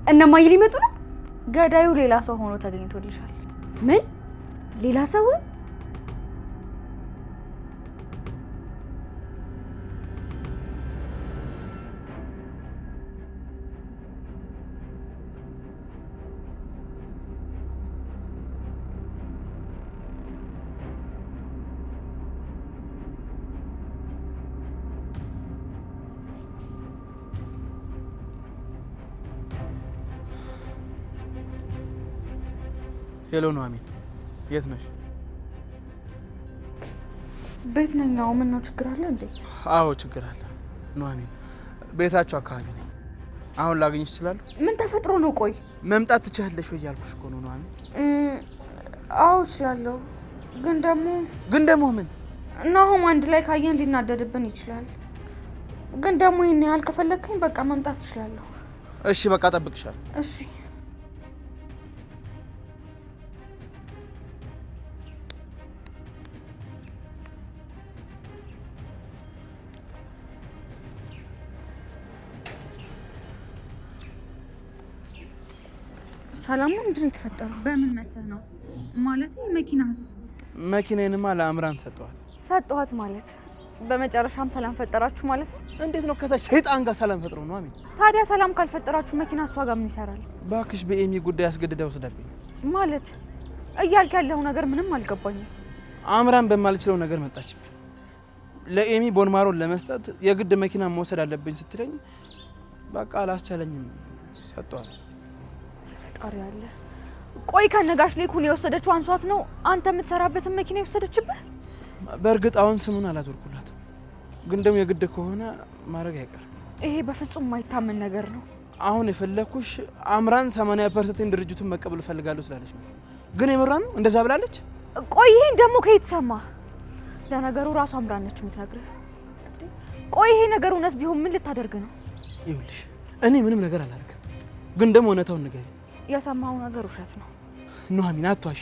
እነማይ ሊመጡ ነው? ገዳዩ ሌላ ሰው ሆኖ ተገኝቶልሻል። ምን? ሌላ ሰው? ሄሎ ኑሐሚን፣ የት ነሽ? ቤት ነኝ። ምን ነው ችግር አለ እንዴ? አዎ ችግር አለ ኑሐሚን፣ ቤታችሁ አካባቢ ነኝ። አሁን ላገኝሽ እችላለሁ? ምን ተፈጥሮ ነው? ቆይ መምጣት ትችያለሽ ወይ እያልኩሽ እኮ ነው ኑሐሚን። አዎ እችላለሁ፣ ግን ደግሞ ምን? ናሆም አንድ ላይ ካየን ሊናደድብን ይችላል። ግን ደግሞ ይሄን ያህል ከፈለከኝ በቃ መምጣት እችላለሁ። እሺ በቃ እጠብቅሻለሁ። እሺ ሰላም ነው? ምንድን ነው የተፈጠረው? በምን መተህ ነው? ማለት መኪናስ? መኪናዬንማ ለአምራን ሰጠኋት ማለት በመጨረሻም ሰላም ፈጠራችሁ ማለት ነው? እንዴት ነው ከታች ሰይጣን ጋር ሰላም ፈጥሮ ነው? አሚን። ታዲያ ሰላም ካልፈጠራችሁ መኪና እሷ ጋር ምን ይሰራል? ባክሽ በኤሚ ጉዳይ አስገድዳ ወስዳብኝ ማለት እያልክ ያለው ነገር ምንም አልገባኝም። አምራን በማልችለው ነገር መጣችብኝ። ለኤሚ ቦንማሮን ለመስጠት የግድ መኪና መውሰድ አለብኝ ስትለኝ በቃ አላስቻለኝም፣ ሰጠኋት። ፈጣሪ አለ። ቆይ ከነጋሽ ላይ ኩን የወሰደችው አንሷት ነው አንተ የምትሰራበትን መኪና የወሰደችብህ? በእርግጥ አሁን ስሙን አላዞርኩላትም፣ ግን ደግሞ የግድ ከሆነ ማድረግ አይቀርም። ይሄ በፍጹም የማይታመን ነገር ነው። አሁን የፈለኩሽ አምራን 80% ድርጅቱን መቀበል ፈልጋለሁ ስላለች ነው። ግን የምራን ነው እንደዛ ብላለች? ቆይ ይሄን ደግሞ ከየት ሰማ? ለነገሩ ራሱ አምራን ነች የምትነግርህ። ቆይ ይሄ ነገር እውነት ቢሆን ምን ልታደርግ ነው? ይኸውልሽ እኔ ምንም ነገር አላደርግም፣ ግን ደግሞ እውነታውን ንገሪኝ። የሰማው ነገር ውሸት ነው? ኑሐሚን አትዋሽ።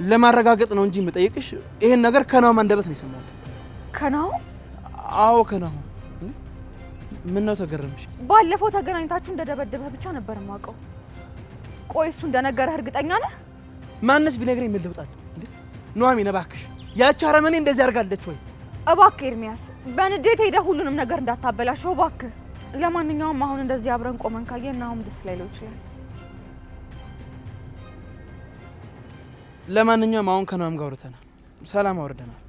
ለማረጋገጥ ነው እንጂ የምጠይቅሽ። ይሄን ነገር ከናሆም አንደበት ነው የሰማሁት። ከናሆም? አዎ ከናሆም። ምን ነው ተገረምሽ? ባለፈው ተገናኝታችሁ እንደደበደበህ ብቻ ነበር የማውቀው። ቆይ እሱ እንደነገረህ እርግጠኛ ነህ? ማንስ ቢነግረኝ ምን ልውጣል እንዴ? ኑሐሚን እባክሽ፣ ያቺ አረመኔ እንደዚህ አድርጋለች ወይ? እባክህ ኤርሚያስ፣ በንዴት ሄደህ ሁሉንም ነገር እንዳታበላሸው እባክህ። ለማንኛውም አሁን እንደዚህ አብረን ቆመን ካየን ናሆም ደስ ላይለው ይችላል። ለማንኛውም አሁን ከናሆም ጋር አውርተናል፣ ሰላም አውርደናል።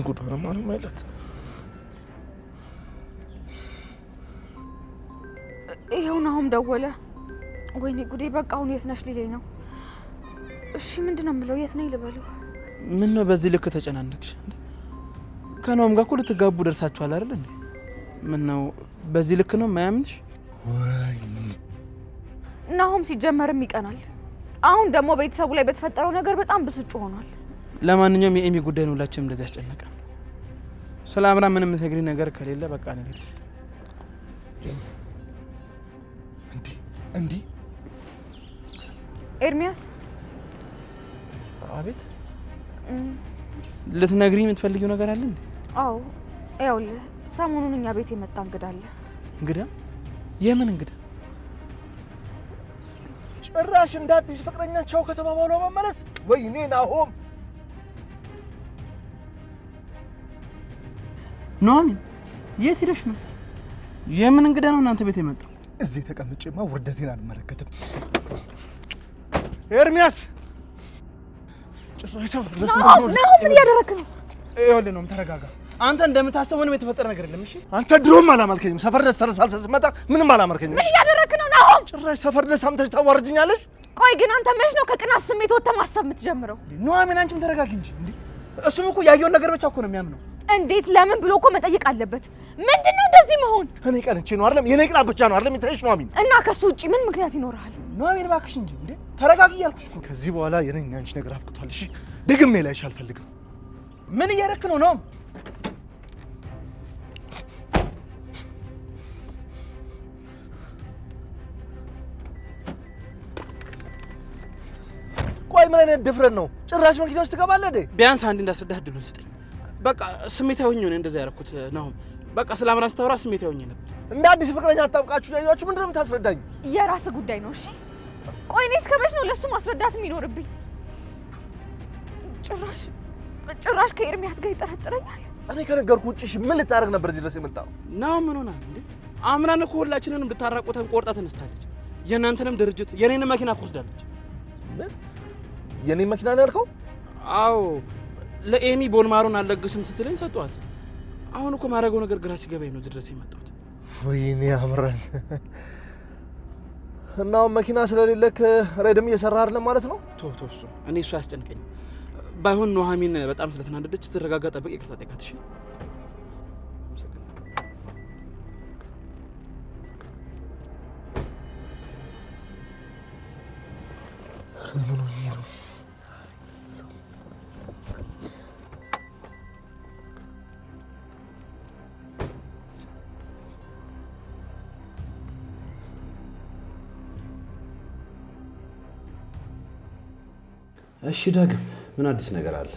ጉዳና ማንም አይለት። ይሄው ናሆም ደወለ። ወይኔ ጉዴ! በቃ አሁን የት ነሽ ሊለኝ ነው። እሺ ምንድነው የምለው? የት ነኝ ልበለው? ምን ነው በዚህ ልክ ተጨናነቅሽ? ከናሆም ጋር እኮ ልትጋቡ ደርሳችኋል አይደል እንዴ? ምን ነው በዚህ ልክ ነው የማያምንሽ? ወይኔ ናሆም ሲጀመርም ይቀናል። አሁን ደግሞ ቤተሰቡ ላይ በተፈጠረው ነገር በጣም ብስጩ ሆኗል። ለማንኛውም የኤሚ ጉዳይ ነው ሁላችንም እንደዚህ ያስጨነቀን። ስለ አምራ ምንም የምትነግሪኝ ነገር ከሌለ በቃ ነው ልጅ። እንዲ ኤርሚያስ። አቤት። ልትነግሪኝ የምትፈልጊው ነገር አለ እንዴ? አዎ ይኸውልህ፣ ሰሞኑን እኛ ቤት የመጣ እንግዳ አለ። እንግዳ? የምን እንግዳ? ጭራሽ እንደ አዲስ ፍቅረኛቸው ከተባባሉ መመለስ። ወይኔ ናሆም። ኑሐሚን የት ሄደሽ ነው? የምን እንግዳ ነው እናንተ ቤት የመጣው? እዚህ ተቀምጬማ ውርደቴን አልመለከትም። ኤርሚያስ ጭራሽ ሰው ድረስ ነው። ናሆም ምን እያደረክ ነው? ይኸውልህ ነው፣ ተረጋጋ። አንተ እንደምታስበው ምንም የተፈጠረ ነገር የለም። እሺ አንተ ድሮም አላማልከኝም። ሰፈር ድረስ ተረሳልሰ ስመጣ ምንም አላማልከኝም። ምን እያደረክ ነው ናሆም? ጭራሽ ሰፈር ድረስ አምጥተሽ ታዋርጅኛለሽ። ቆይ ግን አንተ መች ነው ከቅናት ስሜት ወጥተህ ማሰብ የምትጀምረው? ኑሐሚን አንቺም ተረጋጊ እንጂ እንዴ! እሱም እኮ ያየውን ነገር ብቻ እኮ ነው የሚያምነው። እንዴት ለምን ብሎ እኮ መጠየቅ አለበት። ምንድነው እንደዚህ መሆን? እኔ ቀንቼ ነው አይደለም፣ የኔ ቅናት ብቻ ነው አይደለም የታየሽ ኑሐሚን። እና ከሱ ውጪ ምን ምክንያት ይኖርሃል? ኑሐሚን እባክሽ እንጂ እንዴ! ተረጋጊ እያልኩሽ እኮ። ከዚህ በኋላ የኔና አንቺ ነገር አብቅቷል። እሺ ደግሜ ላይሽ አልፈልግም። ምን እያደረክ ነው ነው? ቆይ ምን አይነት ድፍረት ነው? ጭራሽ መኪና ውስጥ ትገባለህ እንዴ? ቢያንስ አንድ እንዳስረዳህ እድሉን ስጠኝ። በቃ ስሜታዊ ሆኜ ነው እንደዛ ያደረኩት ናሆም። በቃ ስለ አምራን ስታወራ ስሜታዊ ሆኜ ነበር። እንደ አዲስ ፍቅረኛ አጣብቃችሁ ያያችሁ ምንድነው የምታስረዳኝ? የራስ ጉዳይ ነው። እሺ ቆይ እኔ እስከመች ነው ለሱ ማስረዳት የሚኖርብኝ? ጭራሽ ከኤርሚያስ ጋር ይጠረጥረኛል። እኔ ከነገርኩ ውጪ እሺ ምን ልታረግ ነበር እዚህ ድረስ የመጣው? ነው ምን ሆነ እንዴ? አምናን እኮ ሁላችንንም ልታራቆተን ቆርጣ ተነስታለች። የእናንተንም ድርጅት የኔን መኪና ወስዳለች። የኔ መኪና ነው ያልከው? አዎ ለኤሚ ቦንማሮን አለግስም ስትለኝ ሰጧት። አሁን እኮ ማረገው ነገር ግራ ሲገባኝ ነው ድረስ የመጣሁት። ወይኔ አምረን እና መኪና ስለሌለክ ራይድም እየሰራ አይደለም ማለት ነው? ቶ እሱ እኔ እሱ ያስጨንቀኝ። ባይሆን ኑሐሚን በጣም ስለተናደደች ስትረጋጋ ጠብቅ ይቅርታ ጠይቃት። እሺ እሺ ዳግም ምን አዲስ ነገር አለ?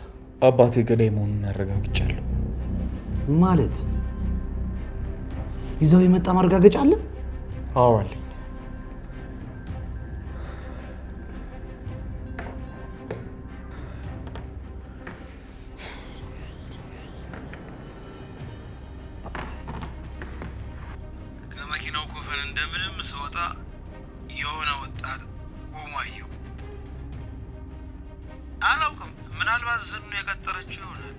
አባቴ ገዳይ መሆኑን አረጋግጫለሁ። ማለት ይዘው የመጣ ማረጋገጫ አለ? አዎ አለኝ። ከመኪናው ኮፈን እንደምንም ስወጣ የሆነ ወጣት ቆሞ አየሁ። አላውቅም፣ ምናልባት ዝኑ የቀጠረችው ይሆናል።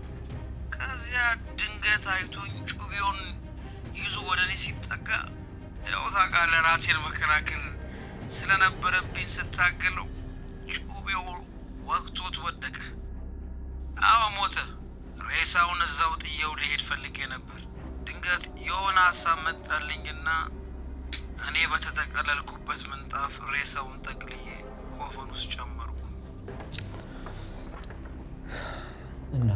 ከዚያ ድንገት አይቶኝ ጩቤውን ይዞ ወደ እኔ ሲጠጋ ያው ታውቃለህ ራሴን መከላከል ስለነበረብኝ ስታገለው ጩቤው ወቅቶት ወደቀ። አዎ ሞተ። ሬሳውን እዛው ጥየው ልሄድ ፈልጌ ነበር። ድንገት የሆነ ሀሳብ መጣልኝና እኔ በተጠቀለልኩበት ምንጣፍ ሬሳውን ጠቅልዬ ኮፈን ውስጥ ጨመርኩ። እና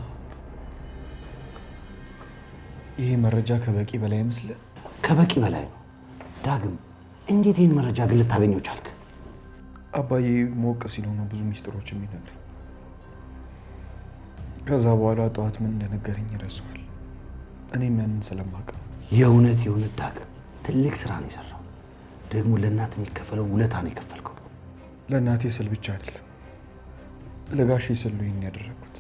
ይሄ መረጃ ከበቂ በላይ ይመስላል። ከበቂ በላይ ነው። ዳግም እንዴት ይህን መረጃ ግን ልታገኘው ቻልክ? አባዬ ሞቅ ሲለው ነው ብዙ ሚስጥሮች የሚነግረኝ። ከዛ በኋላ ጠዋት ምን እንደነገረኝ ይረሳዋል። እኔም ያንን ስለማውቅ የእውነት ዳግም ትልቅ ስራ ነው የሰራው። ደግሞ ለእናት የሚከፈለው ውለታ ነው የከፈልከው። ለእናቴ ስል ብቻ አይደለም ለጋሼ ስል ነው ይህን ያደረኩት።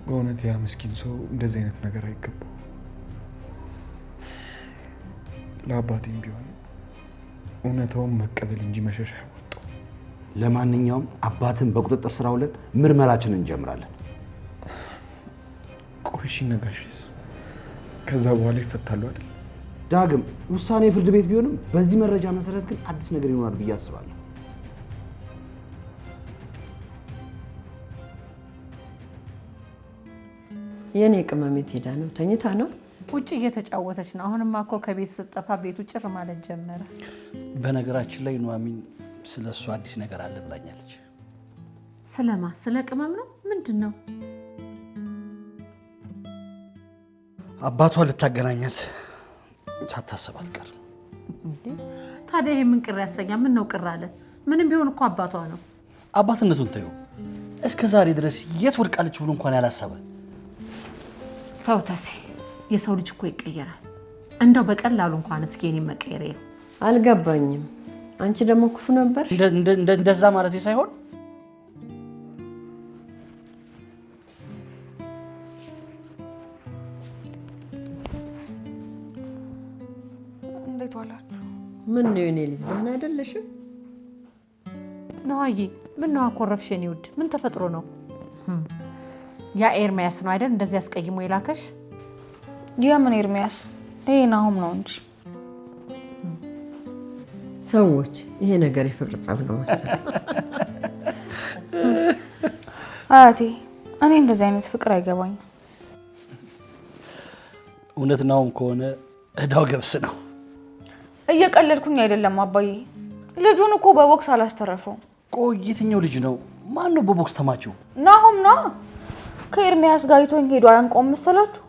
በእውነት ያ ምስኪን ሰው እንደዚህ አይነት ነገር አይገባው። ለአባቴም ቢሆን እውነታውን መቀበል እንጂ መሸሽ አይወጣው። ለማንኛውም አባትን በቁጥጥር ስር አውለን ምርመራችንን እንጀምራለን። ቆይሽ ነጋሽስ ከዛ በኋላ ይፈታሉ አይደል? ዳግም ውሳኔ ፍርድ ቤት ቢሆንም በዚህ መረጃ መሰረት ግን አዲስ ነገር ይኖራል ብዬ አስባለሁ። የኔ ቅመሜት ሄዳ ነው? ተኝታ ነው? ውጭ እየተጫወተች ነው። አሁንማ እኮ ከቤት ስትጠፋ ቤቱ ጭር ማለት ጀመረ። በነገራችን ላይ ኑሐሚን ስለሱ አዲስ ነገር አለ ብላኛለች። ስለማ? ስለ ቅመም ነው? ምንድን ነው? አባቷ ልታገናኛት ሳታስብ አትቀርም። ታዲያ ይሄ ምን ቅር ያሰኛ? ምን ነው ቅር አለ? ምንም ቢሆን እኮ አባቷ ነው። አባትነቱን ተይው። እስከ ዛሬ ድረስ የት ወድቃለች ብሎ እንኳን ያላሰበ። ተውታሴ፣ የሰው ልጅ እኮ ይቀየራል። እንደው በቀላሉ እንኳን እስኪ እኔ መቀየር ነው። አልገባኝም። አንቺ ደግሞ ክፉ ነበር። እንደዛ ማለት ሳይሆን እንዴት ዋላችሁ? ምን ነው የኔ ልጅ ደህና አይደለሽም? ነዋዬ ምን ነው አኮረፍሽ? የኔ ውድ ምን ተፈጥሮ ነው? ያ ኤርሚያስ ነው አይደል እንደዚህ ያስቀይሞ የላከሽ? የምን ኤርሚያስ? ይሄ ናሆም ነው እንጂ። ሰዎች ይሄ ነገር የፍቅር ጸብ ነው መሰለኝ። አያቴ እኔ እንደዚህ አይነት ፍቅር አይገባኝም። እውነት ናሆም ከሆነ እዳው ገብስ ነው። እየቀለድኩኝ አይደለም አባዬ። ልጁን እኮ በቦክስ አላስተረፈው። ቆይ የትኛው ልጅ ነው? ማን ነው በቦክስ ተማችው? ናሆም ነው። ከኤርሚያስ ጋር ይቶኝ ሄዶ አያንቆም መሰላችሁ?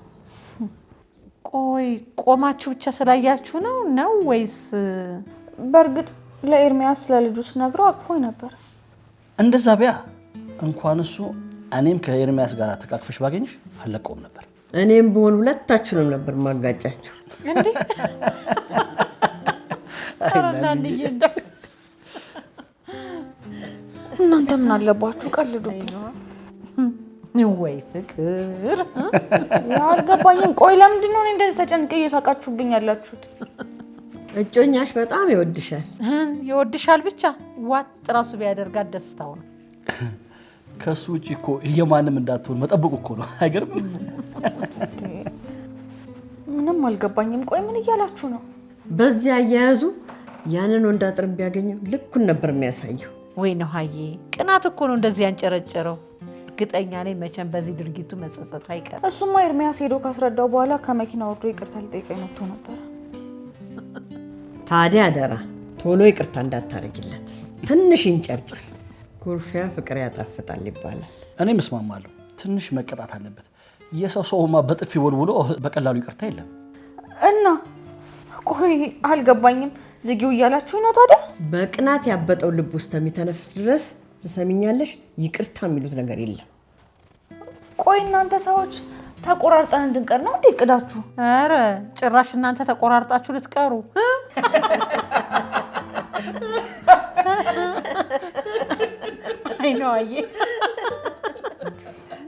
ቆይ ቆማችሁ ብቻ ስላያችሁ ነው ወይስ? በእርግጥ ለኤርሚያስ ለልጁ ስነግረው አቅፎኝ ነበር። እንደዛ ቢያ እንኳን እሱ እኔም ከኤርሚያስ ጋር ተቃቅፈሽ ባገኝሽ አልለቀውም ነበር። እኔም ብሆን ሁለታችሁንም ነበር ማጋጫችሁ። እንዴ አናንዬ እንደው እናንተ ምን አለባችሁ ቀልዱብኝ። ወይ ፍቅር ያልገባኝም ቆይ ለምንድን ነው እንደዚህ ተጨንቀ እየሳቃችሁብኝ ያላችሁት? እጮኛሽ በጣም ይወድሻል። ይወድሻል ብቻ ዋጥ ራሱ ቢያደርጋት ደስታው ነው። ከሱ ውጪ እኮ የማንም እንዳትሆን መጠበቁ እኮ ነው። አይገርም? ምንም አልገባኝም። ቆይ ምን እያላችሁ ነው? በዚህ አያያዙ ያንን ወንድ አጥርም ቢያገኘው ልኩን ነበር የሚያሳየው። ወይ ነው ሀዬ ቅናት እኮ ነው እንደዚህ ያንጨረጨረው። እርግጠኛ ነኝ መቼም በዚህ ድርጊቱ መጸጸቱ አይቀርም። እሱማ ኤርሚያስ ሄዶ ካስረዳው በኋላ ከመኪና ወርዶ ይቅርታ ሊጠይቀኝ መጥቶ ነበር። ታዲያ አደራ ቶሎ ይቅርታ እንዳታረግለት። ትንሽ እንጨርጭር። ኩርፊያ ፍቅር ያጣፍጣል ይባላል። እኔ መስማማለሁ። ትንሽ መቀጣት አለበት። የሰው ሰውማ በጥፊ ወልውሎ በቀላሉ ይቅርታ የለም። እና ቆይ አልገባኝም። ዝጊው እያላችሁ ነው ታዲያ? በቅናት ያበጠው ልብ ውስጥ የሚተነፍስ ድረስ ትሰሚኛለሽ፣ ይቅርታ የሚሉት ነገር የለም። ቆይ እናንተ ሰዎች ተቆራርጠን እንድንቀር ነው እንዴ እቅዳችሁ? ኧረ ጭራሽ እናንተ ተቆራርጣችሁ ልትቀሩ። አይ ነው አየ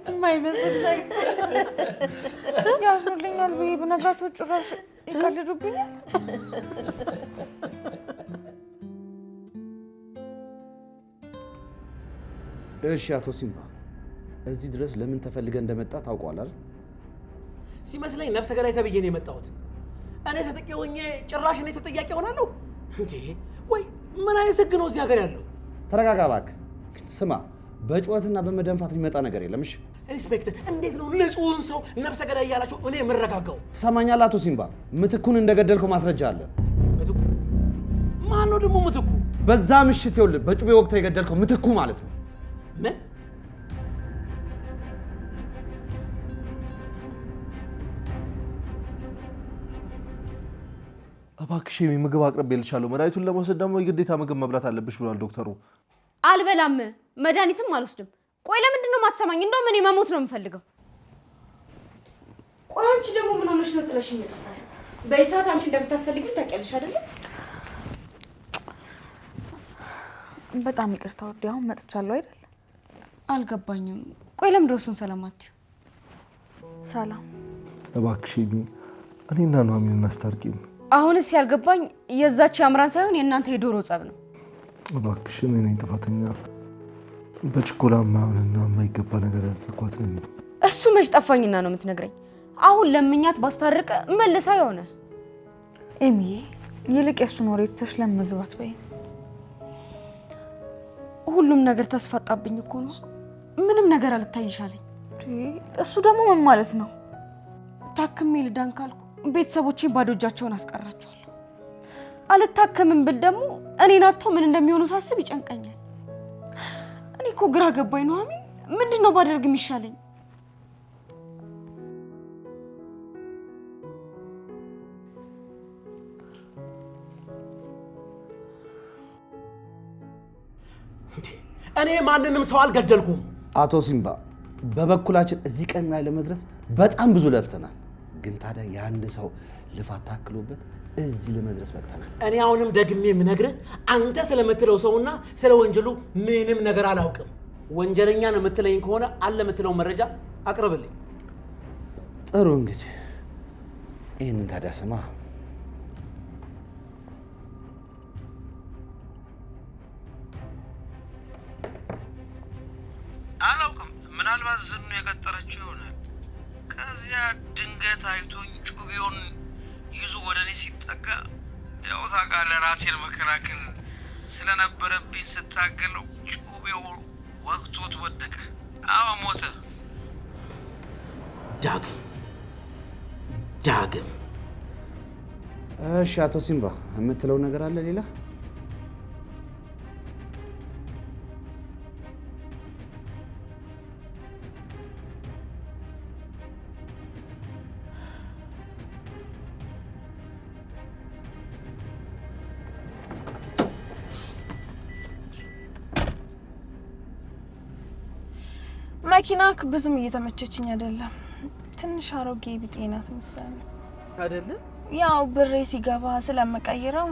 የማይመስል ነገር ያዝኑልኛል ብዬ ብነግራችሁ ጭራሽ ይቀልዱብኛል። እሺ አቶ ሲምባ እዚህ ድረስ ለምን ተፈልገ እንደመጣ ታውቀዋል አይደል? ሲመስለኝ ነፍሰ ገዳይ ተብዬ ነው የመጣሁት። እኔ ተጠቂ ሆኜ ጭራሽ እኔ ተጠያቂ ሆናለሁ እንዴ? ወይ ምን አይነት ህግ ነው እዚህ ሀገር ያለው? ተረጋጋ እባክህ። ስማ በጩኸትና በመደንፋት የሚመጣ ነገር የለም። እሺ ኢንስፔክተር፣ እንዴት ነው ንጹህን ሰው ነፍሰ ገዳይ እያላችሁ እኔ የምረጋጋው? ትሰማኛለህ አቶ ሲምባ? ምትኩን እንደገደልከው ማስረጃ አለ። ምትኩ? ማን ነው ደግሞ ምትኩ? በዛ ምሽት ይኸውልህ በጩቤ ወቅት የገደልከው ምትኩ ማለት ነው። ምን? እባክሽ ምግብ አቅርቤልሻለሁ። መድኃኒቱን ለመውሰድ ደግሞ የግዴታ ምግብ መብላት አለብሽ ብሏል ዶክተሩ። አልበላም፣ መድኃኒትም አልወስድም። ቆይ ለምንድን ነው የማትሰማኝ? እንደውም እኔ መሞት ነው የምፈልገው። ቆይ አንቺ ደግሞ ምን ሆነሽ ነው ጥለሽኝ የጠፋሽ? በዚህ ሰዓት አንቺ እንደምታስፈልጊኝ ታውቂያለሽ አይደለ? በጣም ይቅርታ ወዲህ አሁን መጥቻለሁ አይደል? አልገባኝም። ቆይ ለምንድን ነው እሱን ሰላም አትይው? ሰላም እባክሽ እኔና ኑሐሚን እናስታርቂን። አሁንስ ያልገባኝ የዛች ያምራን ሳይሆን የእናንተ የዶሮ ጸብ ነው። እባክሽ እኔ ነኝ ጥፋተኛ። በችኮላ ማንና የማይገባ ነገር ያደረኳት ነኝ። እሱ መች ጠፋኝና ነው የምትነግረኝ? አሁን ለምኛት ባስታርቅ መልሳ የሆነ ኤሚዬ፣ ይልቅ የእሱን ወሬ ትተሽ ለምግብ አትበይኝ። ሁሉም ነገር ተስፋጣብኝ እኮ ነው። ምንም ነገር አልታይሻለኝ። እሱ ደግሞ ምን ማለት ነው? ታክሜ ልዳን ካልኩ ቤተሰቦቼን ባዶ እጃቸውን አስቀራቸዋለሁ። አልታከምም ብል ደግሞ እኔን አጥተው ምን እንደሚሆኑ ሳስብ ይጨንቀኛል። እኔ እኮ ግራ ገባኝ ኑሐሚን። ምንድን ነው ባደርግ የሚሻለኝ? እኔ ማንንም ሰው አልገደልኩም። አቶ ሲምባ በበኩላችን እዚህ ቀን ላይ ለመድረስ በጣም ብዙ ለፍተናል። ግን ታዲያ የአንድ ሰው ልፋት ታክሎበት እዚህ ለመድረስ በቅተናል። እኔ አሁንም ደግሜ የምነግርህ አንተ ስለምትለው ሰውና ስለ ወንጀሉ ምንም ነገር አላውቅም። ወንጀለኛ ነው የምትለኝ ከሆነ አለ የምትለው መረጃ አቅርብልኝ። ጥሩ እንግዲህ ይህንን ታዲያ ስማ። አላውቅም፣ ምናልባት ዝኑ የቀጠረችው ይሆናል። ከዚያ ድንገት አይቶኝ ጩቤውን ይዞ ወደ እኔ ሲጠጋ ያው ታውቃለህ ራሴን መከላከል ስለነበረብኝ ስታገለው ጩቤው ወቅቶት ወደቀ። አዎ ሞተ። ዳግም። እሺ አቶ ሲምባ የምትለው ነገር አለ ሌላ? መኪናክ ብዙም እየተመቸችኝ አይደለም። ትንሽ አሮጌ ቢጤናት መሰለኝ አይደለ? ያው ብሬ ሲገባ ስለመቀየረው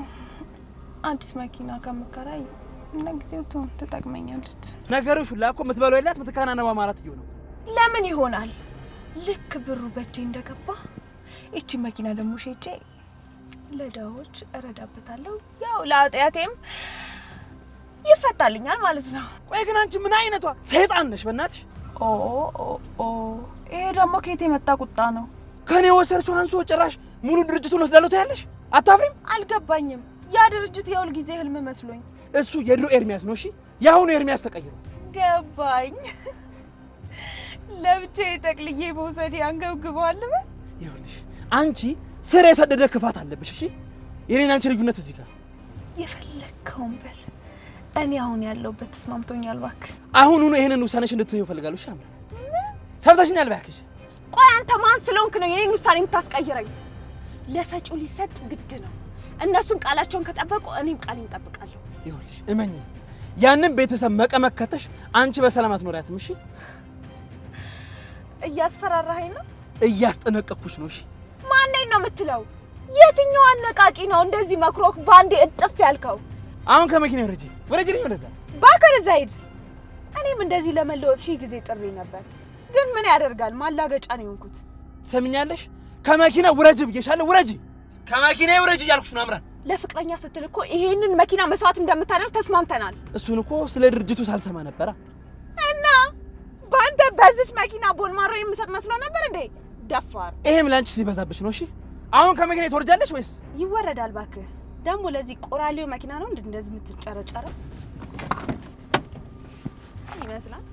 አዲስ መኪና ከምከራይ ለጊዜው ትጠቅመኛለች። ነገርሽ ሁላ እኮ የምትበለው የላት ምትካናነባ ማለት ነው። ለምን ይሆናል? ልክ ብሩ በእጄ እንደገባ እቺ መኪና ደግሞ ሸጬ ለዳዎች እረዳበታለሁ። ያው ለአጥያቴም ይፈታልኛል ማለት ነው። ቆይ ግን አንቺ ምን አይነቷ ሰይጣን ነሽ በእናትሽ? ይሄ ደግሞ ከየት የመጣ ቁጣ ነው? ከኔ ወሰርሽው አንሶ ጭራሽ ሙሉ ድርጅቱን ወስዳለሁ ታያለሽ? አታፍሪም? አልገባኝም። ያ ድርጅት የሁል ጊዜ ህልም መስሎኝ። እሱ የድሮ ኤርሚያስ ነው። እሺ የአሁኑ ኤርሚያስ ተቀይሮ ገባኝ። ለብቻዬ ጠቅልዬ መውሰድ ያንገብግበዋል። ይኸውልሽ አንቺ ስር የሰደደ ክፋት አለብሽ። እሺ የኔና አንቺ ልዩነት እዚህ ጋር። የፈለከውን በል። እኔ አሁን ያለሁበት ተስማምቶኛል። እባክህ አሁኑኑ ይሄንን ውሳኔሽ እንድትይው ፈልጋለሁ። እሺ አምራ ሰምተሽኛል? እባክሽ ቆይ አንተ ማን ስለሆንክ ነው የኔን ውሳኔ የምታስቀይረኝ? ለሰጪው ሊሰጥ ግድ ነው። እነሱን ቃላቸውን ከጠበቁ እኔም ቃሌን እጠብቃለሁ። ይኸውልሽ እመኝ፣ ያንን ቤተሰብ መቀመከተሽ አንቺ በሰላም አትኖሪያትም። እሺ እያስፈራራኸኝ ነው? እያስጠነቀቅኩሽ ነው። እሺ ማንነኝ ነው የምትለው? የትኛው አነቃቂ ነው እንደዚህ መክሮክ ባንዴ እጥፍ ያልከው? አሁን ከመኪና ወረጂ ልኝ ወደዛ ባከር ዘይድ። እኔም እንደዚህ ለመለወጥ ሺህ ጊዜ ጥሪ ነበር፣ ግን ምን ያደርጋል ማላገጫ ነው የሆንኩት። ሰምኛለሽ? ከመኪና ውረጂ ብዬሻለሁ። ውረጂ፣ ከመኪና ውረጂ እያልኩሽ ነው አምራን። ለፍቅረኛ ስትል እኮ ይሄንን መኪና መስዋዕት እንደምታደርግ ተስማምተናል። እሱን እኮ ስለ ድርጅቱ ሳልሰማ ነበራ። እና በአንተ በዚች መኪና ቦልማሮ የምሰጥ መስሎ ነበር እንዴ? ደፋር። ይሄም ላንቺ ሲበዛብሽ ነው። እሺ አሁን ከመኪና ትወርጃለሽ ወይስ? ይወረዳል ባክህ። ደግሞ ለዚህ ቆራሌው መኪና ነው እንደዚህ የምትጨረጨረው ይመስላል።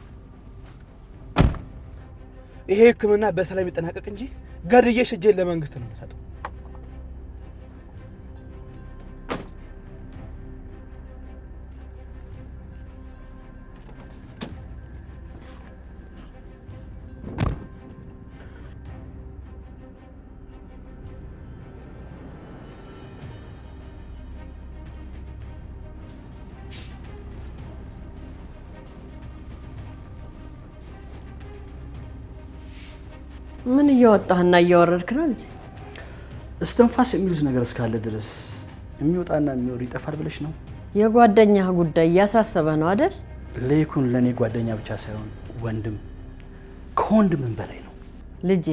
ይሄ ሕክምና በሰላም ይጠናቀቅ እንጂ ገድዬሽ እጄን ለመንግስት ነው የምሰጠው። ምን እያወጣህና እያወረድክ ነው ልጅ? እስትንፋስ የሚሉት ነገር እስካለ ድረስ የሚወጣና የሚወር ይጠፋል ብለሽ ነው? የጓደኛህ ጉዳይ እያሳሰበ ነው አይደል? ለይኩን ለኔ ጓደኛ ብቻ ሳይሆን ወንድም፣ ከወንድምም በላይ ነው። ልጄ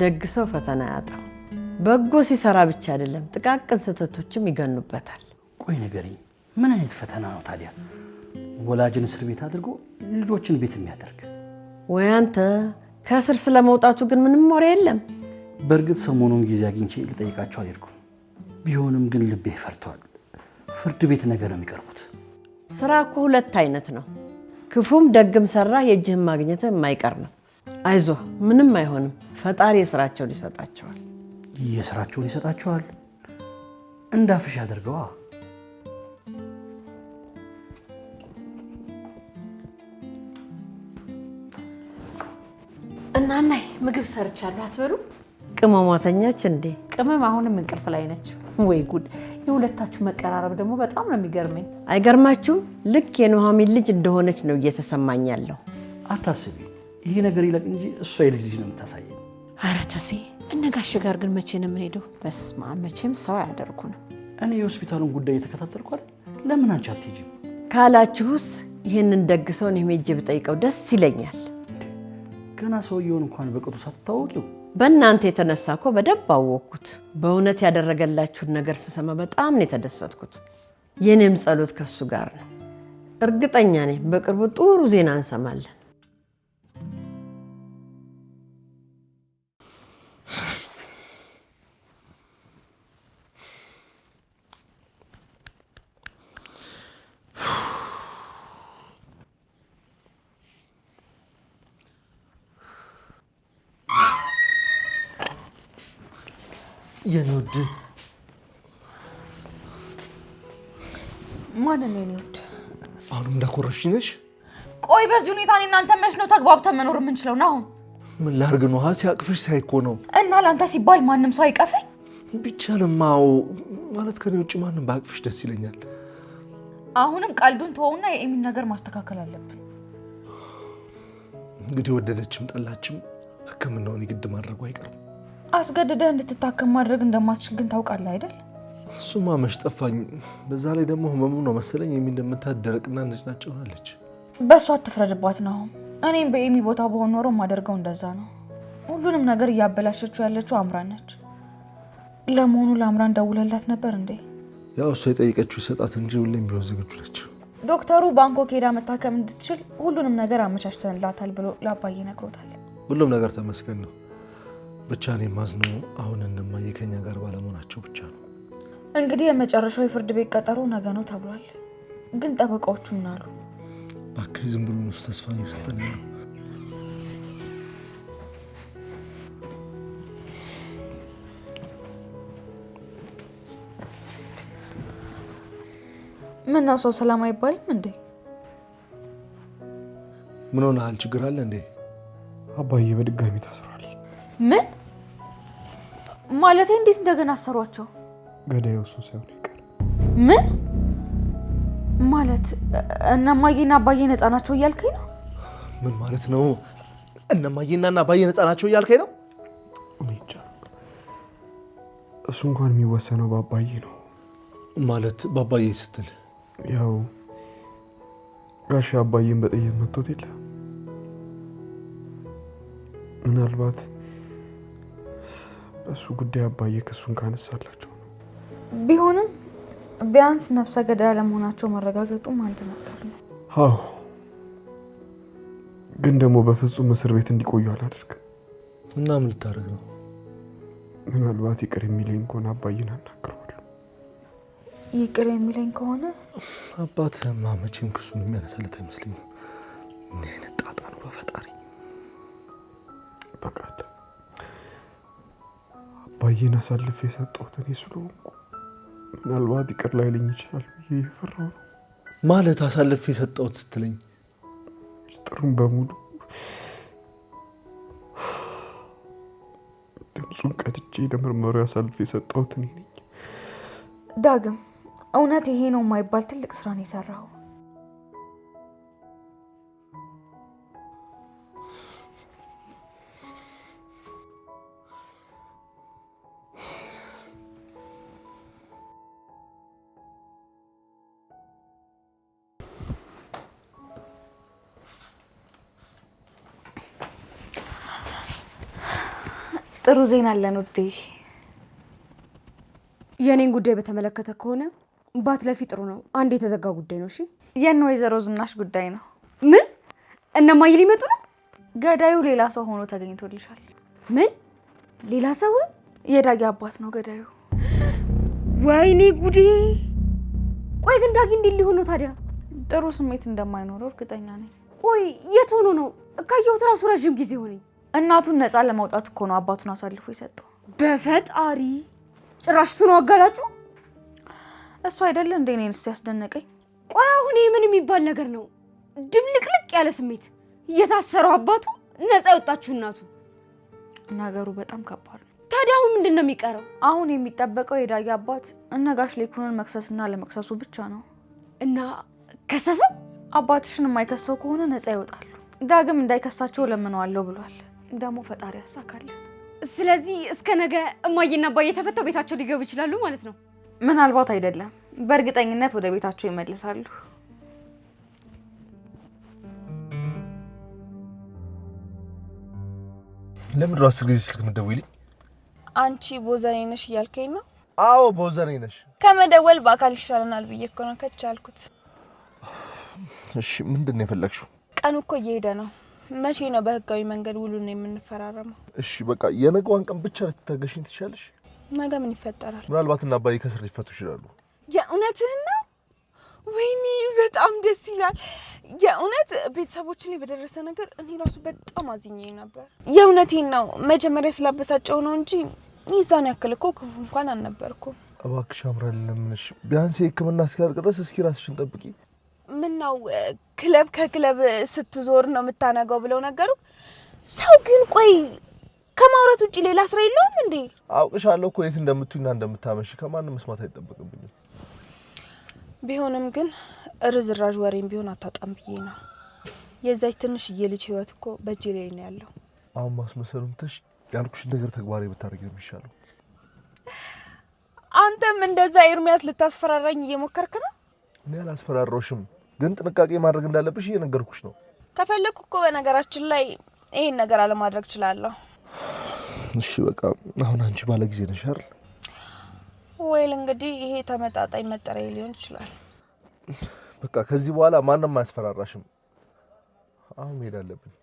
ደግ ሰው ፈተና ያጣው በጎ ሲሰራ ብቻ አይደለም ጥቃቅን ስህተቶችም ይገኑበታል። ቆይ ንገሪኝ፣ ምን አይነት ፈተና ነው ታዲያ ወላጅን እስር ቤት አድርጎ ልጆችን ቤት የሚያደርግ? ወይ አንተ ከእስር ስለመውጣቱ ግን ምንም ወሬ የለም? በእርግጥ ሰሞኑን ጊዜ አግኝቼ ልጠይቃቸው አልሄድኩም። ቢሆንም ግን ልቤ ፈርቷል። ፍርድ ቤት ነገር ነው የሚቀርቡት። ስራ እኮ ሁለት አይነት ነው። ክፉም ደግም ሰራ የእጅህን ማግኘት የማይቀር ነው። አይዞህ፣ ምንም አይሆንም። ፈጣሪ የስራቸውን ይሰጣቸዋል። የስራቸውን ይሰጣቸዋል? እንዳፍሽ ያደርገዋ። እናናይ ምግብ ሰርቻለሁ አትበሉ? ቅመሟ ተኛች እንዴ? ቅመም አሁንም እንቅልፍ ላይ ነች። ወይ ጉድ! የሁለታችሁ መቀራረብ ደግሞ በጣም ነው የሚገርመኝ። አይገርማችሁም? ልክ የኑሐሚን ልጅ እንደሆነች ነው እየተሰማኝ ያለው። አታስቢ፣ ይሄ ነገር ይለቅ እንጂ እሷ የልጅ ልጅ ነው የምታሳየው። ኧረ ተሴ፣ እነጋሽ ጋር ግን መቼ ነው የምንሄደው? በስመ አብ፣ መቼም ሰው አያደርጉንም። እኔ የሆስፒታሉን ጉዳይ የተከታተልኩ አይደል? ለምን አንቺ አትሄጂም ካላችሁስ ይህንን ደግ ሰውን ሄጄ ብጠይቀው ደስ ይለኛል። ገና ሰውየውን እንኳን በቅጡ ሳትታወቂው። በእናንተ የተነሳ እኮ በደንብ አወቅኩት። በእውነት ያደረገላችሁን ነገር ስሰማ በጣም ነው የተደሰትኩት። የኔም ጸሎት ከሱ ጋር ነው። እርግጠኛ ነኝ በቅርቡ ጥሩ ዜና እንሰማለን። የኔ ውድ ማንን ነው የኔ ውድ? አሁንም እንዳኮረፍሽ ነሽ? ቆይ በዚህ ሁኔታ እኔ እናንተ መች ነው ተግባብተን መኖር የምንችለው? ነው አሁን ምን ላድርግ ነው? ሲያቅፍሽ ሳይኮ ነው። እና ለአንተ ሲባል ማንም ሰው አይቀፈኝ? ቢቻልማው ማለት ከኔ ውጭ ማንም ባቅፍሽ ደስ ይለኛል። አሁንም ቀልዱን ተወውና የኤሚን ነገር ማስተካከል አለብን። እንግዲህ ወደደችም ጠላችም ሕክምናውን የግድ ማድረጉ አይቀርም። አስገድደህ እንድትታከም ማድረግ እንደማትችል ግን ታውቃለህ አይደል? እሱማ መች ጠፋኝ። በዛ ላይ ደግሞ ህመሙ ነው መሰለኝ ኤሚ እንደምታደርቅና ነጭናጭ ሆናለች። በሷ አትፍረድባት ነው። እኔም በኤሚ ቦታ በሆነ ኖሮ ማደርገው እንደዛ ነው። ሁሉንም ነገር እያበላሸችው ያለችው አምራን ነች። ለመሆኑ ለአምራን ደውለላት ነበር እንዴ? ያው እሷ የጠየቀችው ሰጣት እንጂ ሁሌም ቢሆን ዝግጁ ነች። ዶክተሩ ባንኮክ ሄዳ መታከም እንድትችል ሁሉንም ነገር አመቻችተንላታል ብሎ ለአባዬ ነግሮታል። ሁሉም ነገር ተመስገን ነው። ብቻ እኔ ማዝነው አሁን እነማዬ ከኛ ጋር ባለመሆናቸው ብቻ ነው። እንግዲህ የመጨረሻው የፍርድ ቤት ቀጠሮ ነገ ነው ተብሏል። ግን ጠበቃዎቹ ምን አሉ? እባክህ ዝም ብሎ ነው ተስፋ እየሰጠን ያለው። ምን ነው ሰው ሰላም አይባልም እንዴ? ምን ሆነሃል? ችግር አለ እንዴ? አባዬ በድጋሚ ታስሯል። ምን ማለት? እንዴት እንደገና አሰሯቸው? ገዳዩ እሱ ሳይሆን አይቀር። ምን ማለት? እነማዬና አባዬ ነፃ ናቸው እያልከኝ ነው? ምን ማለት ነው? እነማዬና አባዬ ነፃ ናቸው እያልከኝ ነው? እኔ እንጃ። እሱ እንኳን የሚወሰነው በአባዬ ነው። ማለት በአባዬ ስትል? ያው ጋሽ አባዬን በጥይት መቶት የለ? ምናልባት በሱ ጉዳይ አባዬ ክሱን ካነሳላቸው ነው። ቢሆንም ቢያንስ ነፍሰ ገዳይ ለመሆናቸው መረጋገጡም አንድ ነገር ነው። አዎ፣ ግን ደግሞ በፍጹም እስር ቤት እንዲቆዩ አላደርግም። እና ምን ልታደርግ ነው? ምናልባት ይቅር የሚለኝ ከሆነ አባዬን አናግረዋለሁ። ይቅር የሚለኝ ከሆነ? አባትህማ መቼም ክሱን የሚያነሳለት አይመስለኝም። ምን አይነት ጣጣ ነው በፈጣሪ። በቃ አባዬን አሳልፌ የሰጠሁት እኔ ስለሆንኩ ምናልባት ይቅር ላይለኝ ይችላል ብዬ እየፈራሁ ነው። ማለት አሳልፌ የሰጠሁት ስትለኝ? ጥሩም በሙሉ ድምፁን ቀድቼ ለምርመራ አሳልፌ የሰጠሁት እኔ ነኝ። ዳግም እውነት ይሄ ነው የማይባል ትልቅ ስራ ነው የሰራው። ጥሩ ዜና አለን ውዴ። የኔን ጉዳይ በተመለከተ ከሆነ ባትለፊ ጥሩ ነው። አንድ የተዘጋ ጉዳይ ነው። እሺ፣ የነ ወይዘሮ ዝናሽ ጉዳይ ነው። ምን? እነማዬ ሊመጡ ነው? ገዳዩ ሌላ ሰው ሆኖ ተገኝቶልሻል። ምን? ሌላ ሰው? የዳጊ አባት ነው ገዳዩ። ወይኔ ጉዴ! ቆይ ግን ዳጊ እንዴት ሊሆን ነው ታዲያ? ጥሩ ስሜት እንደማይኖረው እርግጠኛ ነኝ። ቆይ የት ሆኖ ነው? ካየሁት ራሱ ረጅም ጊዜ ሆነኝ። እናቱን ነፃ ለማውጣት እኮ ነው አባቱን አሳልፎ የሰጠው። በፈጣሪ! ጭራሽ እሱ ነው አጋላጩ? እሱ አይደለ እንዴ እኔንስ ያስደነቀኝ? ቆይ አሁን ይሄ ምን የሚባል ነገር ነው? ድብልቅልቅ ያለ ስሜት፣ የታሰረው አባቱ፣ ነፃ ያወጣችው እናቱ። ነገሩ በጣም ከባድ ነው። ታዲያ አሁን ምንድን ነው የሚቀረው? አሁን የሚጠበቀው የዳጊ አባት እነ ጋሽ ሌኩንን መክሰስና ለመክሰሱ ብቻ ነው። እና ከሰሰው? አባትሽን የማይከሰው ከሆነ ነፃ ይወጣሉ። ዳግም እንዳይከሳቸው ለምነዋለሁ ብሏል። ደግሞ ፈጣሪ ያሳካልን። ስለዚህ እስከ ነገ እማዬና አባዬ ተፈተው ቤታቸው ሊገቡ ይችላሉ ማለት ነው? ምናልባት አይደለም፣ በእርግጠኝነት ወደ ቤታቸው ይመለሳሉ። ለምንድን ነው 10 ጊዜ ስልክ የምትደውይልኝ? አንቺ ቦዘኔ ነሽ እያልከኝ ነው? አዎ ቦዘኔ ነሽ። ከመደወል በአካል ይሻለናል ብዬ እኮ ነው ከቻልኩት። እሺ ምንድን ነው የፈለግሽው? ቀኑ እኮ እየሄደ ነው። መቼ ነው በህጋዊ መንገድ ውሉን የምንፈራረመው? እሺ በቃ የነገዋን ቀን ብቻ ልትታገሽኝ ትችላለሽ? ነገ ምን ይፈጠራል? ምናልባት እና አባዬ ከስር ሊፈቱ ይችላሉ። የእውነትህን ነው? ወይኔ በጣም ደስ ይላል። የእውነት ቤተሰቦችን በደረሰ ነገር እኔ ራሱ በጣም አዝኜ ነበር። የእውነቴን ነው። መጀመሪያ ስላበሳጨው ነው እንጂ ይዛን ያክል እኮ ክፉ እንኳን አልነበርኩም። እባክሽ አምራል ለምንሽ፣ ቢያንስ የህክምና እስኪያልቅ ድረስ እስኪ ራስሽን ጠብቂ። ምነው ክለብ ከክለብ ስትዞር ነው የምታነጋው ብለው ነገሩ? ሰው ግን ቆይ ከማውራት ውጪ ሌላ ስራ የለውም እንዴ? አውቅሻለሁ እኮ የት እንደምትውይና እንደምታመሽ ከማንም መስማት አይጠበቅብኝም። ቢሆንም ግን ርዝራዥ ወሬም ቢሆን አታጣም ብዬ ነው። የዛች ትንሽዬ ልጅ ህይወት እኮ በእጄ ላይ ነው ያለው። አሁን ማስመሰሉን ትሽ ያልኩሽን ነገር ተግባራዊ ብታደርጊ ነው የሚሻለው። አንተም እንደዛ ኤርሚያስ ልታስፈራራኝ እየሞከርክ ነው? እኔ አላስፈራራሁሽም፣ ግን ጥንቃቄ ማድረግ እንዳለብሽ እየነገርኩሽ ነው። ከፈለኩ እኮ በነገራችን ላይ ይሄን ነገር አለማድረግ እችላለሁ። እሺ በቃ አሁን አንቺ ባለ ጊዜ ነሽ አይደል? ወይል እንግዲህ ይሄ ተመጣጣኝ መጠሪያ ሊሆን ይችላል። በቃ ከዚህ በኋላ ማንንም አያስፈራራሽም። አሁን መሄድ አለብን።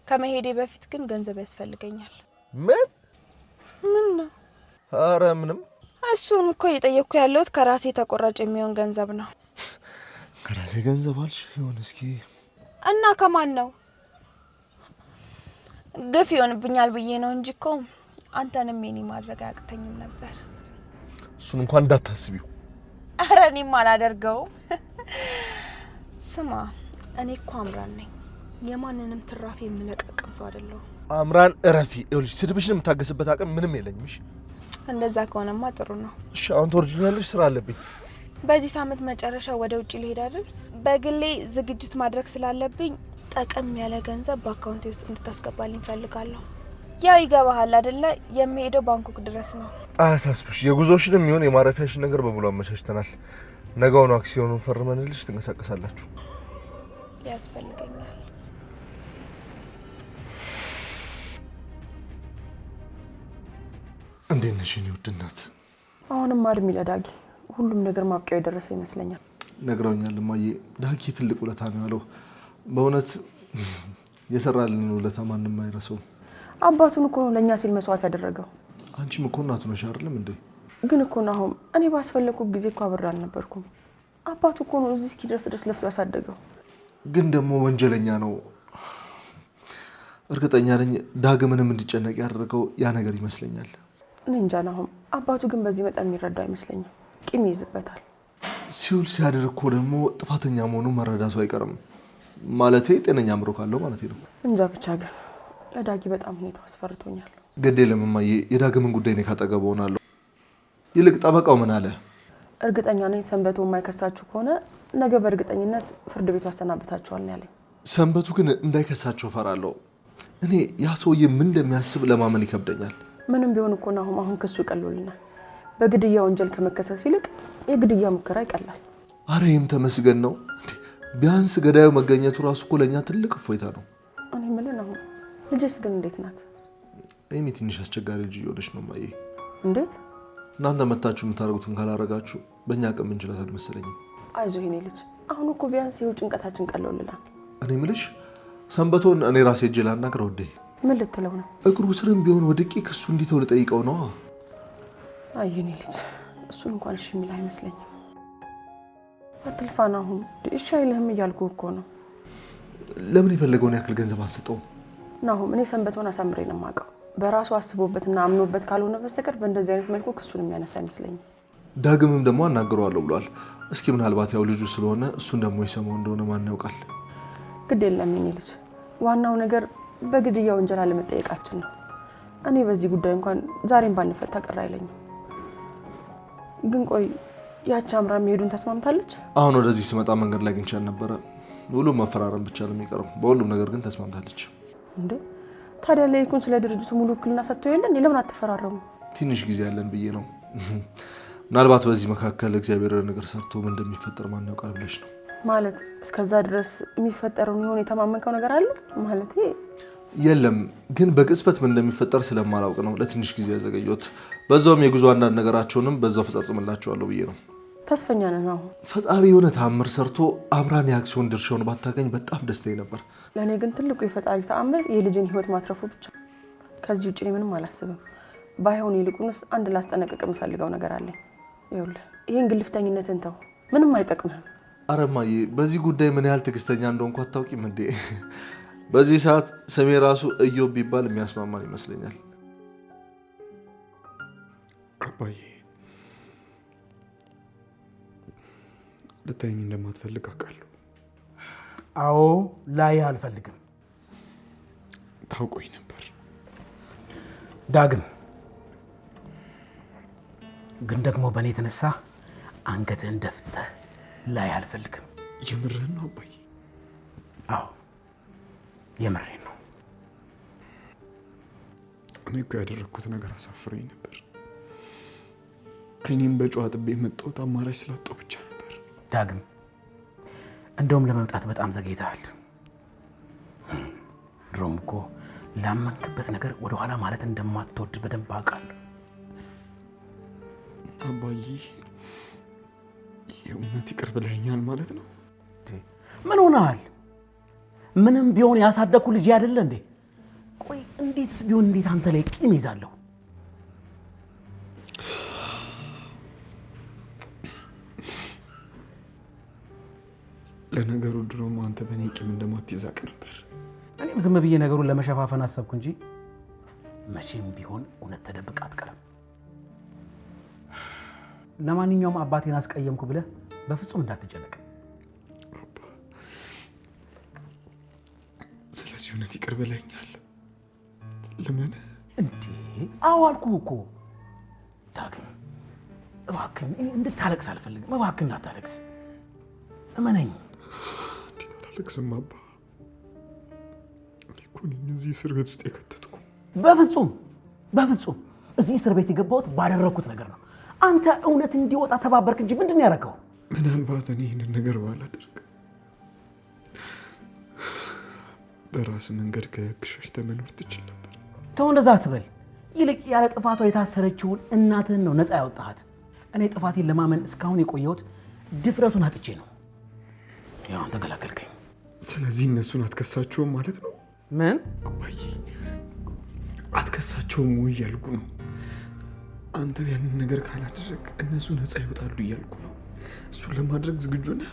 ከመሄዴ በፊት ግን ገንዘብ ያስፈልገኛል። ምን ነው? ኧረ ምንም። እሱን እኮ እየጠየቅኩ ያለሁት ከራሴ ተቆራጭ የሚሆን ገንዘብ ነው። ከራሴ ገንዘብ አልሽ? ይሁን እስኪ። እና ከማን ነው? ግፍ ይሆንብኛል ብዬ ነው እንጂ እኮ አንተንም የኔ ማድረግ አያቅተኝም ነበር። እሱን እንኳን እንዳታስቢው። ኧረ እኔም አላደርገውም። ስማ፣ እኔ እኮ አምራን ነኝ። የማንንም ትራፊ የምለቀቅም ሰው አይደለሁም። አምራን እረፊ። ይኸውልሽ ስድብሽን የምታገስበት አቅም ምንም የለኝም። እሺ እንደዛ ከሆነማ ጥሩ ነው። እሺ አሁን ትወርጂኛለሽ፣ ስራ አለብኝ። በዚህ ሳምንት መጨረሻ ወደ ውጭ ልሄድ አይደል? በግሌ ዝግጅት ማድረግ ስላለብኝ ጠቀም ያለ ገንዘብ በአካውንቴ ውስጥ እንድታስገባልኝ ፈልጋለሁ። ያው ይገባሃል አይደለ? የሚሄደው ባንኮክ ድረስ ነው። አያሳስብሽ። የጉዞሽንም ይሁን የማረፊያሽን ነገር በሙሉ አመቻችተናል። ነገውን አክሲዮኑን ፈርመንልሽ ትንቀሳቀሳላችሁ። ያስፈልገኛል። እንዴት ነሽ የኔ ውድ እናት? አሁንም አድሚ ለዳጊ ሁሉም ነገር ማብቂያው የደረሰ ይመስለኛል። ነግረውኛል እማዬ። ዳጊ ትልቅ ውለታ ነው ያለው። በእውነት የሰራልን ውለታ ማንም አይረሳውም። አባቱን እኮ ነው ለእኛ ሲል መስዋዕት ያደረገው። አንቺም እኮ እናቱ ነሽ አይደለም እንዴ? ግን እኮ ነው አሁን እኔ ባስፈለኩ ጊዜ እኮ አብሬ አልነበርኩም። አባቱ እኮ ነው እዚህ እስኪደርስ ድረስ ለፍቶ ያሳደገው። ግን ደግሞ ወንጀለኛ ነው። እርግጠኛ ነኝ ዳግምንም እንዲጨነቅ ያደረገው ያ ነገር ይመስለኛል። እኔ እንጃ ነው። አባቱ ግን በዚህ መጠን የሚረዳው አይመስለኝም። ቂም ይይዝበታል። ሲውል ሲያደርግ እኮ ደግሞ ጥፋተኛ መሆኑን መረዳቱ አይቀርም። ማለቴ ጤነኛ አእምሮ ካለው ማለት ነው። እንጃ ብቻ ግን ለዳጊ በጣም ሁኔታው አስፈርቶኛል። ግድ የለም እማዬ፣ የዳግምን ጉዳይ እኔ ካጠገቡ ሆናለሁ። ይልቅ ጠበቃው ምን አለ? እርግጠኛ ነኝ ሰንበቱ የማይከሳችሁ ከሆነ ነገ በእርግጠኝነት ፍርድ ቤቱ ያሰናብታችኋል ነው ያለኝ። ሰንበቱ ግን እንዳይከሳቸው ፈራለሁ። እኔ ያ ሰውዬ ምን እንደሚያስብ ለማመን ይከብደኛል። ምንም ቢሆን እኮ ነው አሁን ክሱ ይቀልልናል። በግድያ ወንጀል ከመከሰስ ይልቅ የግድያ ሙከራ ይቀላል። አረ ይህም ተመስገን ነው። ቢያንስ ገዳዩ መገኘቱ ራሱ እኮ ለእኛ ትልቅ እፎይታ ነው። እኔ የምልህ ነው ልጅስ ግን እንዴት ናት? ኤሚ ትንሽ አስቸጋሪ ልጅ እየሆነች ነው እማዬ። እንዴት? እናንተ መታችሁ የምታደርጉትን ካላረጋችሁ በእኛ አቅም እንችላት አልመሰለኝም። አይዞህ የኔ ልጅ፣ አሁን እኮ ቢያንስ ይኸው ጭንቀታችን ቀለውልናል። እኔ የምልሽ ሰንበቶን እኔ ራሴ እጄ ላናግረው ወዴ? ምን ልትለው ነው? እግሩ ስርም ቢሆን ወድቄ ክሱ እንዲተው ልጠይቀው ነው። አይ የኔ ልጅ፣ እሱን እንኳን እሺ የሚል አይመስለኝም። አትልፋና አሁን እሺ አይልህም እያልኩ እኮ ነው። ለምን የፈለገውን ያክል ገንዘብ አንሰጠውም? ናሁም እኔ ሰንበቶን አሳምሬ ነው የማውቀው። በራሱ አስቦበትና አምኖበት ካልሆነ በስተቀር በእንደዚህ አይነት መልኩ ክሱን የሚያነሳ አይመስለኝም። ዳግምም ደግሞ አናግረዋለሁ ብሏል። እስኪ ምናልባት ያው ልጁ ስለሆነ እሱን ደግሞ ይሰማው እንደሆነ ማን ያውቃል? ግድ የለም የኔ ልጅ፣ ዋናው ነገር በግድያ ወንጀል አለመጠየቃችን ነው። እኔ በዚህ ጉዳይ እንኳን ዛሬም ባንፈታ ቅር አይለኝም። ግን ቆይ ያቺ አምራ መሄዱን ተስማምታለች? አሁን ወደዚህ ስመጣ መንገድ ላይ አግኝቻት ነበረ። ሁሉም መፈራረም ብቻ ነው የሚቀረው። በሁሉም ነገር ግን ተስማምታለች። እንዴ ታዲያ ለይኩን ስለ ድርጅቱ ሙሉ ውክልና ሰጥተው የለን? ለምን አትፈራረሙ? ትንሽ ጊዜ ያለን ብዬ ነው። ምናልባት በዚህ መካከል እግዚአብሔር ነገር ሰርቶ ምን እንደሚፈጠር ማን ያውቃል ብለሽ ነው። ማለት እስከዛ ድረስ የሚፈጠረውን ይሆን የተማመንከው ነገር አለ? ማለት የለም፣ ግን በቅጽበት ምን እንደሚፈጠር ስለማላውቅ ነው ለትንሽ ጊዜ ያዘገየሁት። በዛውም የጉዞ አንዳንድ ነገራቸውንም በዛው ፈጻጽምላቸዋለሁ ብዬ ነው። ተስፈኛ ነን። አሁን ፈጣሪ የሆነ ተአምር ሰርቶ አምራን የአክሲዮን ድርሻውን ባታገኝ በጣም ደስታዬ ነበር። ለእኔ ግን ትልቁ የፈጣሪ ተአምር የልጅን ሕይወት ማትረፉ ብቻ። ከዚህ ውጭ ምንም አላስብም። ባይሆን ይልቁንስ አንድ ላስጠነቅቅ የምፈልገው ነገር አለኝ። ይኸውልህ ይህን ግልፍተኝነትን ተው፣ ምንም አይጠቅምህም። ኧረ እማዬ፣ በዚህ ጉዳይ ምን ያህል ትዕግስተኛ እንደሆንኩ አታውቂም እንዴ? በዚህ ሰዓት ስሜ ራሱ እዮብ ቢባል የሚያስማማን ይመስለኛል። አባዬ ልታየኝ እንደማትፈልግ አውቃለሁ። አዎ ላይ አልፈልግም። ታውቆኝ ነበር ዳግም፣ ግን ደግሞ በእኔ የተነሳ አንገትህን ደፍተህ ላይ አልፈልግም። የምርህን ነው አባዬ? አዎ የምሬን ነው። እኔ እኮ ያደረግኩት ነገር አሳፍረኝ ነበር። አይኔም በጨዋ ጥቤ የመጣሁት አማራጭ ስላጣሁ ብቻ ነበር። ዳግም እንደውም ለመምጣት በጣም ዘግይተሃል። ድሮም እኮ ላመንክበት ነገር ወደኋላ ማለት እንደማትወድ በደንብ አውቃለሁ። አባዬ የእውነት ይቅር ብለኸኛል ማለት ነው? ምን ሆነሃል? ምንም ቢሆን ያሳደኩ ልጅ አይደለ እንዴ? ቆይ እንዴትስ ቢሆን እንዴት አንተ ላይ ቂም ይዛለሁ? ለነገሩ ድሮም አንተ በእኔ ቂም እንደማትይዛቅ ነበር። እኔም ዝም ብዬ ነገሩን ለመሸፋፈን አሰብኩ እንጂ መቼም ቢሆን እውነት ተደብቃ አትቀርም። ለማንኛውም አባቴን አስቀየምኩ ብለህ በፍጹም እንዳትጨነቅ። ስለዚህ እውነት ይቅር ብለኸኛል? ለምን እንዴ? አዎ አልኩህ እኮ ዳግም። እባክህን እንድታለቅስ አልፈልግም። እባክህን እንዳታለቅስ እመነኝ። እንዴት አላለቅስም አባ? እኔ እኮ ነኝ እዚህ እስር ቤት ውስጥ የከተትኩ። በፍጹም በፍጹም። እዚህ እስር ቤት የገባሁት ባደረኩት ነገር ነው። አንተ እውነት እንዲወጣ ተባበርክ እንጂ ምንድን ነው ያደረገው? ምናልባት እኔ ይህንን ነገር ባላደርግ በራስ መንገድ ከህግ ሸሽተህ መኖር ትችል ነበር። ተው እንደዛ አትበል። ይልቅ ያለ ጥፋቷ የታሰረችውን እናትህን ነው ነፃ ያወጣሃት። እኔ ጥፋቴን ለማመን እስካሁን የቆየሁት ድፍረቱን አጥቼ ነው። ያው አንተ ገላገልከኝ። ስለዚህ እነሱን አትከሳቸውም ማለት ነው? ምን አባዬ አትከሳቸውም ወይ እያልኩ ነው። አንተ ያንን ነገር ካላደረግ እነሱ ነፃ ይወጣሉ እያልኩ ነው። እሱን ለማድረግ ዝግጁ ነህ?